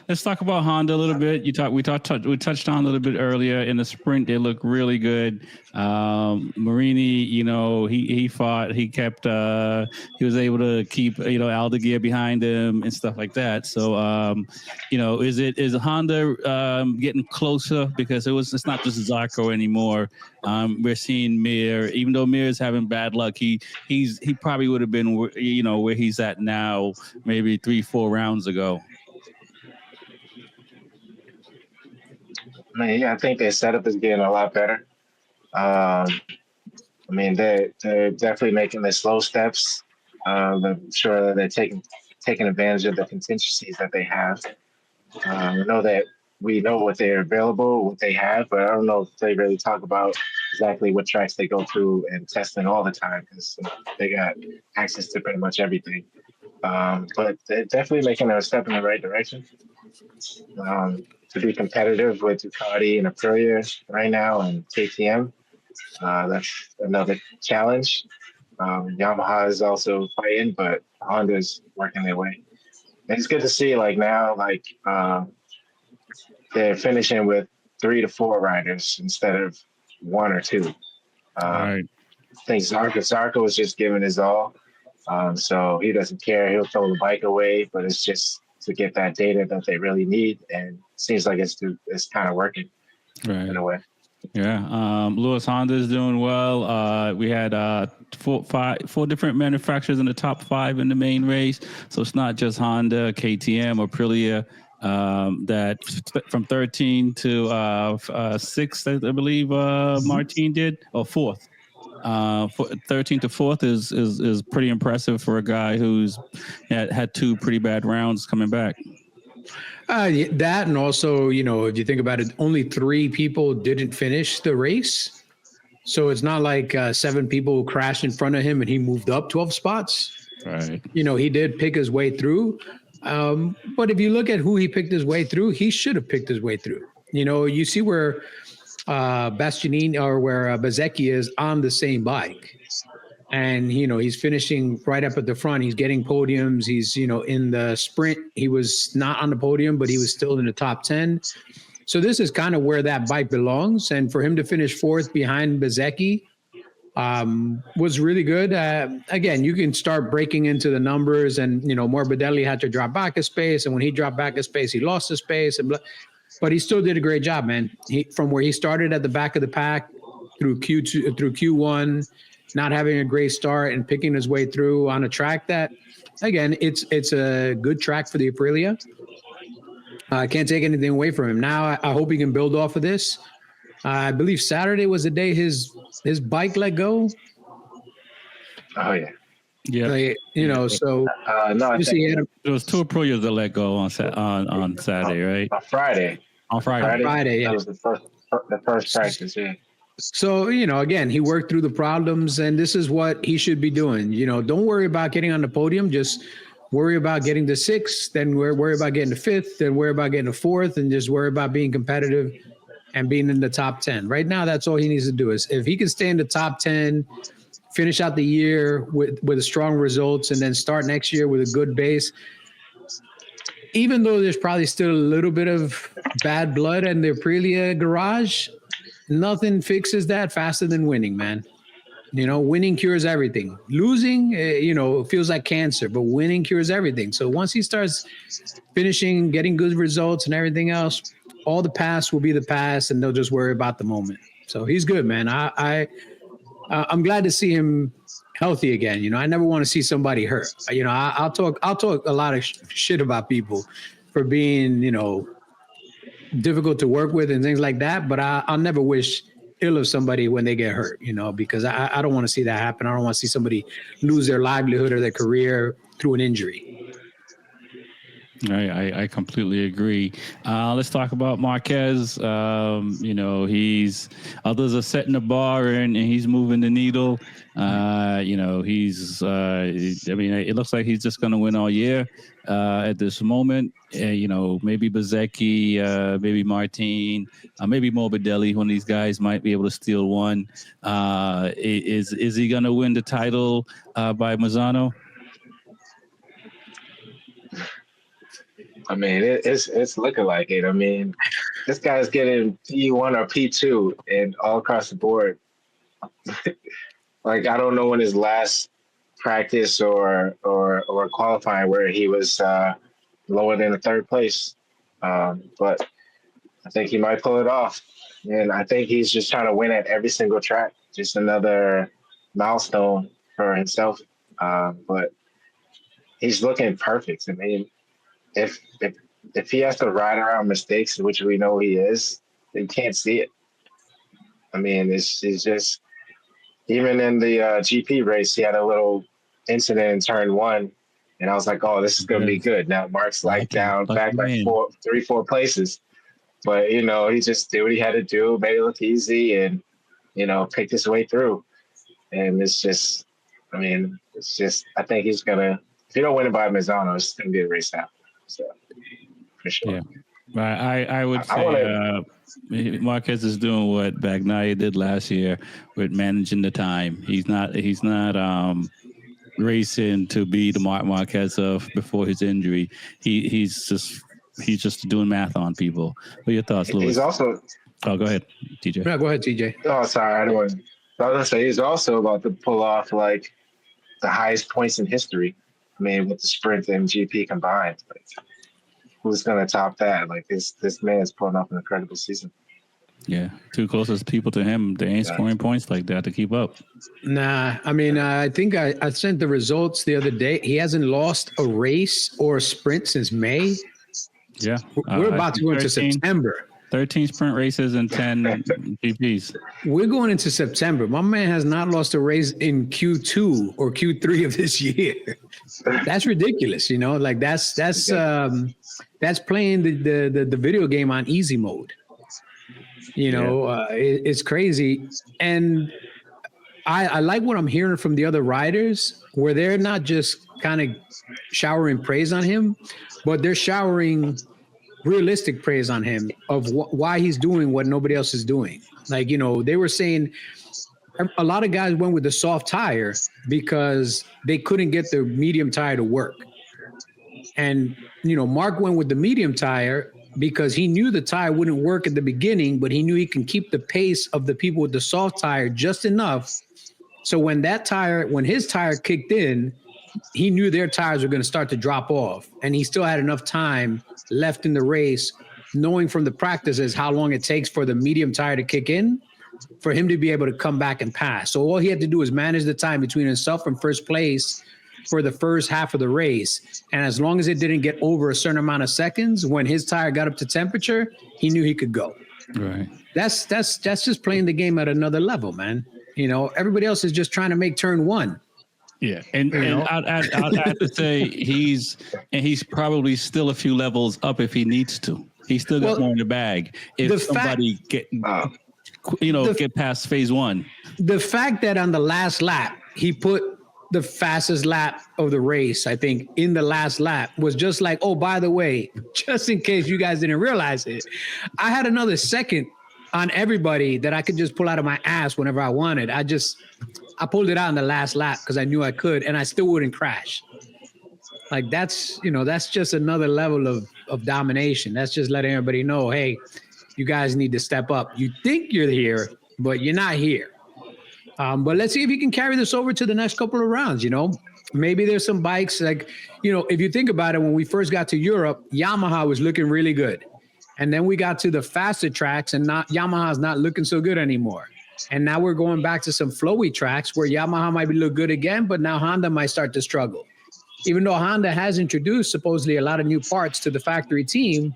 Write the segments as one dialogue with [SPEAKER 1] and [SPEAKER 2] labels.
[SPEAKER 1] let's talk about Honda a little bit. We touched on a little bit earlier in the sprint. They look really good. Marini, he fought. He kept. He was able to keep Aldeguer behind him and stuff like that. So is Honda getting closer because it's not just Zarco anymore. We're seeing Mir, even though Mir is having bad luck, he probably would have been where he's at now, maybe 3-4 rounds ago.
[SPEAKER 2] Yeah, I think their setup is getting a lot better. They're definitely making the slow steps. I'm sure that they're taking advantage of the contingencies that they have. I know that we know what they're available, what they have, but I don't know if they really talk about exactly what tracks they go through and testing all the time because they got access to pretty much everything. But they're definitely making a step in the right direction. To be competitive with Ducati and Aprilia right now and KTM, that's another challenge. Yamaha is also fighting, but Honda's working their way. And it's good to see they're finishing with 3 to 4 riders instead of 1 or 2.
[SPEAKER 1] Right.
[SPEAKER 2] I think Zarco was just giving his all. So he doesn't care. He'll throw the bike away, but it's just to get that data that they really need. And it seems like it's kind of working in a way.
[SPEAKER 1] Yeah. Lewis Honda is doing well. We had 4 different manufacturers in the top 5 in the main race. So it's not just Honda, KTM, or Aprilia. That from 13 to 6th, I believe Martin did, or 4th. 13 to 4th is pretty impressive for a guy who's had 2 pretty bad rounds coming back.
[SPEAKER 3] That, and also, if you think about it, only 3 people didn't finish the race. So it's not like 7 people crashed in front of him and he moved up 12 spots.
[SPEAKER 1] Right.
[SPEAKER 3] He did pick his way through. But if you look at who he picked his way through, he should have picked his way through. You see where Bastianini or where Bezzecchi is on the same bike. And, he's finishing right up at the front. He's getting podiums. He's, in the sprint. He was not on the podium, but he was still in the top 10. So this is kind of where that bike belongs. And for him to finish 4th behind Bezzecchi was really good. Again, you can start breaking into the numbers and, Morbidelli had to drop back a space. And when he dropped back a space, he lost a space. But he still did a great job, man. From where he started at the back of the pack through Q2, through Q1, not having a great start and picking his way through on a track that, again, it's a good track for the Aprilia. I can't take anything away from him. Now I hope he can build off of this. I believe Saturday was the day his bike let go.
[SPEAKER 2] Oh yeah.
[SPEAKER 1] Yeah.
[SPEAKER 3] So
[SPEAKER 2] no, I think
[SPEAKER 1] there was 2 Aprilias that let go on Saturday, right?
[SPEAKER 2] On Friday.
[SPEAKER 1] On Friday.
[SPEAKER 3] Yeah.
[SPEAKER 2] That was the first practice. Yeah.
[SPEAKER 3] So, again, he worked through the problems, and this is what he should be doing. Don't worry about getting on the podium. Just worry about getting to 6th, then worry about getting to 5th, then worry about getting to 4th, and just worry about being competitive and being in the top 10. Right now, that's all he needs to do. Is if he can stay in the top 10, finish out the year with strong results, and then start next year with a good base. Even though there's probably still a little bit of bad blood in the Aprilia garage, nothing fixes that faster than winning, man. Winning cures everything. Losing, feels like cancer, but winning cures everything. So once he starts finishing, getting good results and everything else, all the past will be the past, and they'll just worry about the moment. So he's good, man. I'm glad to see him healthy again. I never want to see somebody hurt. I'll talk a lot of shit about people for being, difficult to work with and things like that. But I'll never wish ill of somebody when they get hurt, because I don't want to see that happen. I don't want to see somebody lose their livelihood or their career through an injury.
[SPEAKER 1] I completely agree. Let's talk about Marquez. He's others are setting the bar and he's moving the needle. It looks like he's just going to win all year at this moment. Maybe Bezzecchi, maybe Martin, maybe Morbidelli. One of these guys might be able to steal one. Is he going to win the title by Mazzano?
[SPEAKER 2] I mean, it's looking like it. I mean, this guy's getting P1 or P2 and all across the board. Like I don't know when his last practice or qualifying where he was lower than a third place, but I think he might pull it off. And I think he's just trying to win at every single track. Just another milestone for himself. But he's looking perfect. I mean, if he has to ride around mistakes, which we know he is, you can't see it. I mean, it's just even in the GP race, he had a little incident in turn one, and I was like, "Oh, this is gonna be good." Now Mark's like down back like 4 places, but you know, he just did what he had to do, made it look easy, and you know, picked his way through. And it's just, I mean, it's just, I think he's gonna. If you don't win it by Mazzano, it's gonna be a race out. So for sure.
[SPEAKER 1] Yeah. I would say Marquez is doing what Bagnaia did last year with managing the time. He's not racing to be the Marc Marquez of before his injury. He's just doing math on people. What are your thoughts, Louis?
[SPEAKER 2] He's also.
[SPEAKER 1] Oh, go ahead, TJ.
[SPEAKER 3] Yeah, go ahead, TJ.
[SPEAKER 2] Oh, sorry, I don't want. I was gonna say he's also about to pull off like the highest points in history. I mean, with the sprint and GP combined. Like, who's gonna top that? Like this man's pulling off an incredible season.
[SPEAKER 1] Yeah, two closest people to him, they ain't scoring points like that to keep up.
[SPEAKER 3] Nah, I mean, I think I sent the results the other day. He hasn't lost a race or a sprint since May.
[SPEAKER 1] Yeah,
[SPEAKER 3] we're about to go into September.
[SPEAKER 1] 13 sprint races and 10 GPs.
[SPEAKER 3] We're going into September. My man has not lost a race in Q2 or Q3 of this year. That's ridiculous, you know. Like that's playing the video game on easy mode. You know, it's crazy. And I like what I'm hearing from the other riders, where they're not just kind of showering praise on him, but they're showering realistic praise on him of why he's doing what nobody else is doing. Like, you know, they were saying a lot of guys went with the soft tire because they couldn't get the medium tire to work. And, you know, Mark went with the medium tire because he knew the tire wouldn't work at the beginning, but he knew he can keep the pace of the people with the soft tire just enough. So when his tire kicked in, he knew their tires were going to start to drop off, and he still had enough time left in the race, knowing from the practices how long it takes for the medium tire to kick in for him to be able to come back and pass. So all he had to do was manage the time between himself and first place for the first half of the race. And as long as it didn't get over a certain amount of seconds, when his tire got up to temperature, he knew he could go.
[SPEAKER 1] Right.
[SPEAKER 3] That's just playing the game at another level, man. You know, everybody else is just trying to make turn one.
[SPEAKER 1] Yeah, and I'd have to say he's probably still a few levels up if he needs to. He's still got more in the bag. If somebody get past phase one.
[SPEAKER 3] The fact that on the last lap he put the fastest lap of the race, I think, in the last lap was just like, oh, by the way, just in case you guys didn't realize it, I had another second on everybody that I could just pull out of my ass whenever I wanted. I pulled it out in the last lap because I knew I could, and I still wouldn't crash. Like that's just another level of domination. That's just letting everybody know, hey, you guys need to step up. You think you're here, but you're not here. But let's see if you can carry this over to the next couple of rounds. You know, maybe there's some bikes like, you know, if you think about it, when we first got to Europe, Yamaha was looking really good. And then we got to the faster tracks and Yamaha's not looking so good anymore. And now we're going back to some flowy tracks where Yamaha might look good again, but now Honda might start to struggle. Even though Honda has introduced supposedly a lot of new parts to the factory team,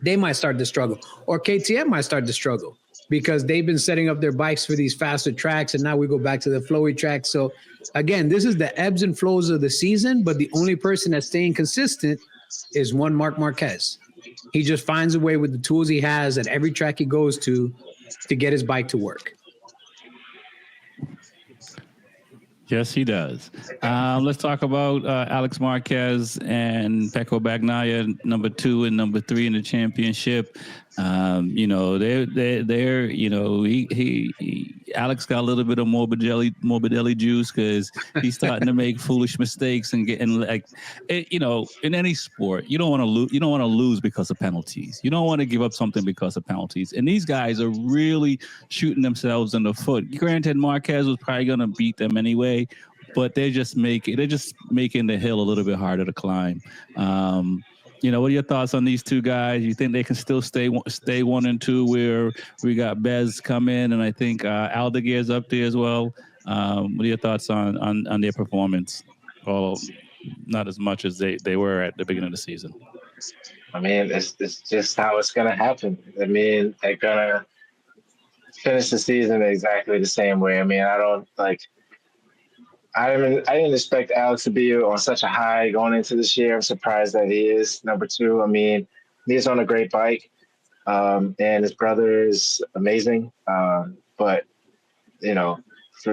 [SPEAKER 3] they might start to struggle. Or KTM might start to struggle because they've been setting up their bikes for these faster tracks, and now we go back to the flowy tracks. So again, this is the ebbs and flows of the season, but the only person that's staying consistent is one Marc Marquez. He just finds a way with the tools he has at every track he goes to get his bike to work.
[SPEAKER 1] Yes, he does. Let's talk about Alex Marquez and Pecco Bagnaia, number 2 and number 3 in the championship. You know, they're you know, Alex got a little bit of Morbidelli juice because he's starting to make foolish mistakes and getting in any sport, you don't want to lose. You don't want to lose because of penalties. You don't want to give up something because of penalties. And these guys are really shooting themselves in the foot. Granted, Marquez was probably going to beat them anyway, but they're just making the hill a little bit harder to climb. What are your thoughts on these two guys? You think they can still stay 1 and 2? Where we got Bez come in, and I think Aldeguer's up there as well. What are your thoughts on their performance? Well, not as much as they were at the beginning of the season.
[SPEAKER 2] I mean, it's just how it's gonna happen. I mean, they're gonna finish the season exactly the same way. I mean, I didn't expect Alex to be on such a high going into this year. I'm surprised that he is number 2. I mean, he's on a great bike, and his brother is amazing. But to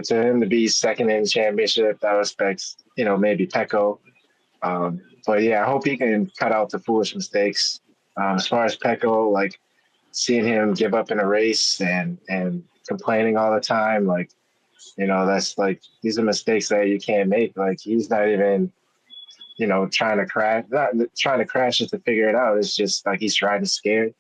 [SPEAKER 2] him to be second in the championship, I expect maybe Pecco. But yeah, I hope he can cut out the foolish mistakes. As far as Pecco, like seeing him give up in a race and complaining all the time, like. That's like, these are mistakes that you can't make. Like, he's not even, trying to crash, not trying to crash just to figure it out. It's just like he's trying to scare.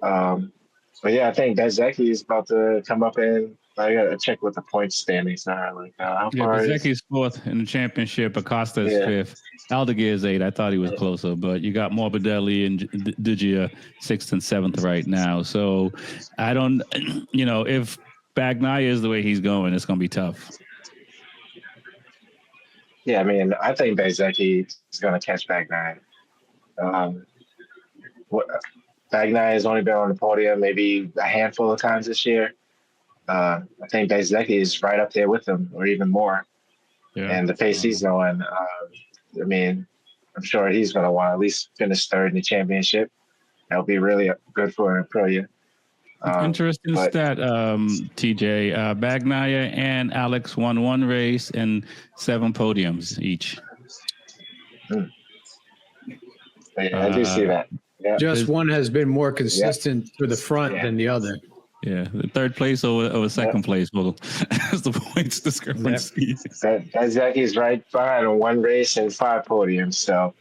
[SPEAKER 2] But yeah, I think Bezzecchi is about to come up in. I got to check what the point standings are. Like, how far
[SPEAKER 1] Bezzecchi's 4th in the championship. Acosta is 5th. Aldeguer is 8th. I thought he was closer, but you got Morbidelli and Digia 6th and 7th right now. So I don't, if Bagnaia is the way he's going, it's going to be tough.
[SPEAKER 2] Yeah, I mean, I think Bezzecchi is going to catch Bagnaia. Bagnaia has only been on the podium maybe a handful of times this year. I think Bezzecchi is right up there with him, or even more. Yeah. And the pace he's going, I mean, I'm sure he's going to want to at least finish 3rd in the championship. That'll be really good for Aprilia.
[SPEAKER 1] Interesting stat, TJ. Bagnaia and Alex won 1 race and 7 podiums each.
[SPEAKER 2] I do see that. Yeah.
[SPEAKER 3] Just one has been more consistent to the front than the other.
[SPEAKER 1] Yeah, the 3rd place over second place. Well, that's the points discrepancy.
[SPEAKER 2] Bezecchi's right behind on 1 race and 5 podiums. So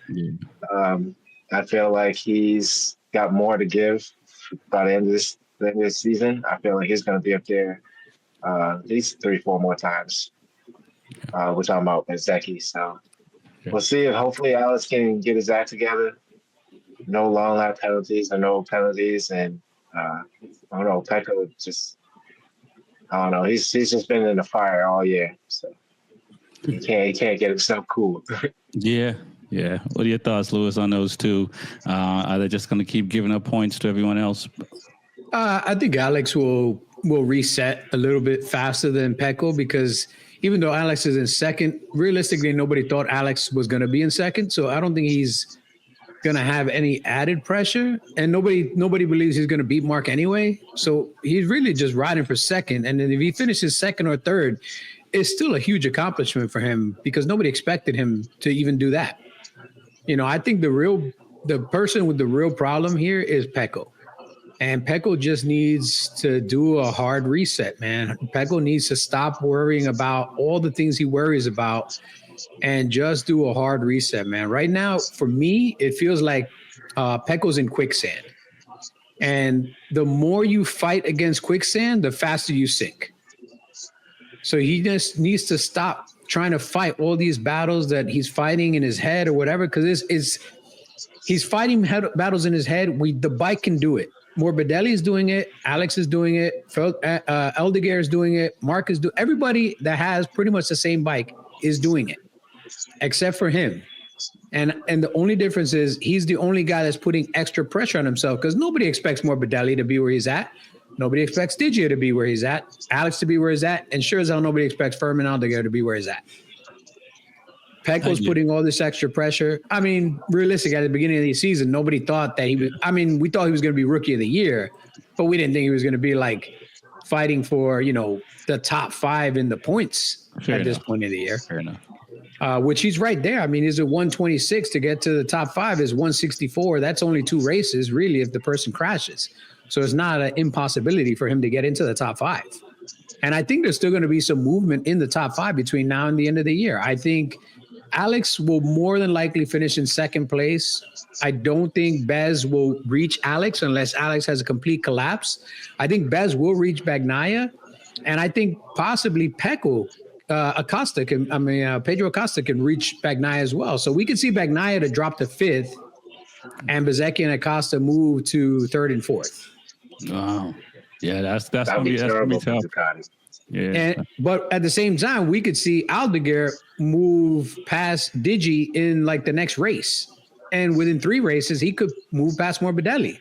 [SPEAKER 2] I feel like he's got more to give by the end of this season. I feel like he's going to be up there at least 3-4 more times. We're talking about Bezzecchi, so we'll see if hopefully Alex can get his act together. No long lap penalties or no penalties, and I don't know, Pecco just, I don't know, he's just been in the fire all year, so he can't get himself cool.
[SPEAKER 1] Yeah. What are your thoughts, Lewis, on those two? Are they just going to keep giving up points to everyone else?
[SPEAKER 3] I think Alex will reset a little bit faster than Pecco, because even though Alex is in 2nd, realistically, nobody thought Alex was going to be in 2nd. So I don't think he's going to have any added pressure, and nobody believes he's going to beat Mark anyway. So he's really just riding for 2nd. And then if he finishes 2nd or 3rd, it's still a huge accomplishment for him, because nobody expected him to even do that. I think the person with the real problem here is Pecco. And Pecco just needs to do a hard reset, man. Pecco needs to stop worrying about all the things he worries about and just do a hard reset, man. Right now, for me, it feels like Pecco's in quicksand. And the more you fight against quicksand, the faster you sink. So he just needs to stop trying to fight all these battles that he's fighting in his head or whatever, because he's fighting battles in his head. The bike can do it. Morbidelli is doing it. Alex is doing it. Aldeguer is doing it. Mark is doing. Everybody that has pretty much the same bike is doing it, except for him. And the only difference is he's the only guy that's putting extra pressure on himself, because nobody expects Morbidelli to be where he's at. Nobody expects Digia to be where he's at, Alex to be where he's at, and sure as hell nobody expects Furman Aldeguer to be where he's at. Pecco's putting all this extra pressure. I mean, realistic, at the beginning of the season, nobody thought that he was – we thought he was going to be Rookie of the Year, but we didn't think he was going to be, like, fighting for, the top 5 in the points this point of the year.
[SPEAKER 1] Fair enough.
[SPEAKER 3] Which he's right there. I mean, he's at 126. To get to the top 5 is 164. That's only 2 races, really, if the person crashes. So it's not an impossibility for him to get into the top 5. And I think there's still going to be some movement in the top 5 between now and the end of the year. I think Alex will more than likely finish in second place. I don't think Bez will reach Alex unless Alex has a complete collapse. I think Bez will reach Bagnaia. And I think possibly Pedro Acosta can reach Bagnaia as well. So we could see Bagnaia to drop to 5th and Bezzecchi and Acosta move to 3rd and 4th.
[SPEAKER 1] Wow. Yeah, that's
[SPEAKER 2] That'd be terrible for Ducati.
[SPEAKER 1] Yeah.
[SPEAKER 3] But at the same time, we could see Aldeguer move past Digi in like the next race. And within 3 races, he could move past Morbidelli.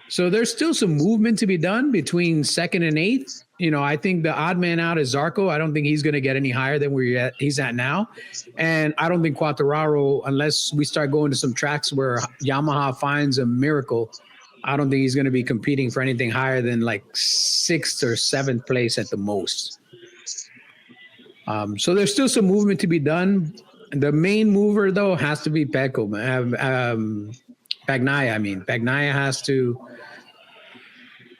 [SPEAKER 3] So there's still some movement to be done between 2nd and 8th. You know, I think the odd man out is Zarco. I don't think he's going to get any higher than where he's at now. And I don't think Quartararo, unless we start going to some tracks where Yamaha finds a miracle, I don't think he's going to be competing for anything higher than like 6th or 7th place at the most. So there's still some movement to be done. The main mover, though, has to be Pecco. Bagnaia has to,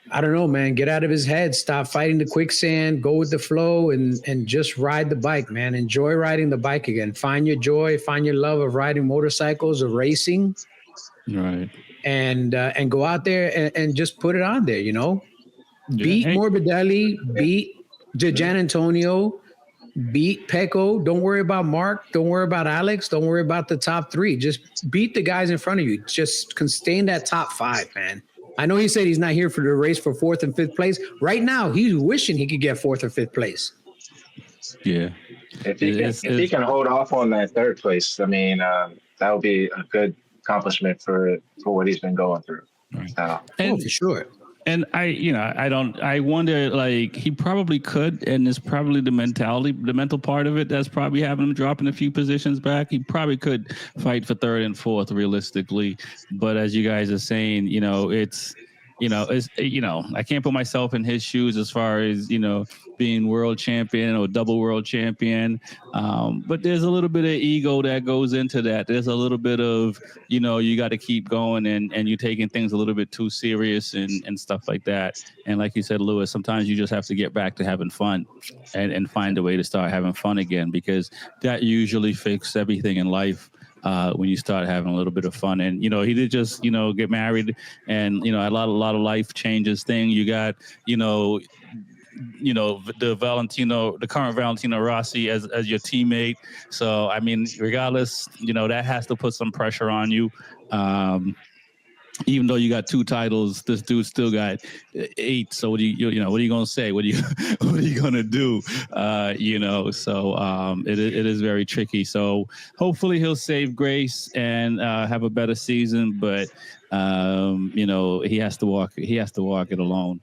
[SPEAKER 3] I don't know, man, get out of his head, stop fighting the quicksand, go with the flow, and just ride the bike, man. Enjoy riding the bike again. Find your joy, find your love of riding motorcycles, of racing.
[SPEAKER 1] Right.
[SPEAKER 3] And go out there and just put it on there, you know. Beat Morbidelli, beat Gian Antonio, beat Pecco. Don't worry about Mark. Don't worry about Alex. Don't worry about the top 3. Just beat the guys in front of you. Just can stay in that top 5, man. I know he said he's not here for the race for 4th and 5th place. Right now, he's wishing he could get 4th or 5th place.
[SPEAKER 1] Yeah.
[SPEAKER 2] If he can hold off on that 3rd place, I mean, that would be a good accomplishment for what he's been going through.
[SPEAKER 1] Right.
[SPEAKER 3] For sure.
[SPEAKER 1] And I wonder, like, he probably could, and it's probably the mental part of it that's probably having him dropping a few positions back. He probably could fight for 3rd and 4th realistically. But as you guys are saying, I can't put myself in his shoes as far as, being world champion or double world champion. But there's a little bit of ego that goes into that. There's a little bit of, you got to keep going and you're taking things a little bit too serious and stuff like that. And like you said, Lewis, sometimes you just have to get back to having fun and find a way to start having fun again, because that usually fixes everything in life. When you start having a little bit of fun. And, he did just, get married and, a lot of life changes thing. You got, the current Valentino Rossi as your teammate. So, I mean, regardless, that has to put some pressure on you. Even though you got 2 titles, this dude still got 8. So what are you going to say? What are you going to do? So it is very tricky. So hopefully he'll save grace and have a better season. But he has to walk it alone.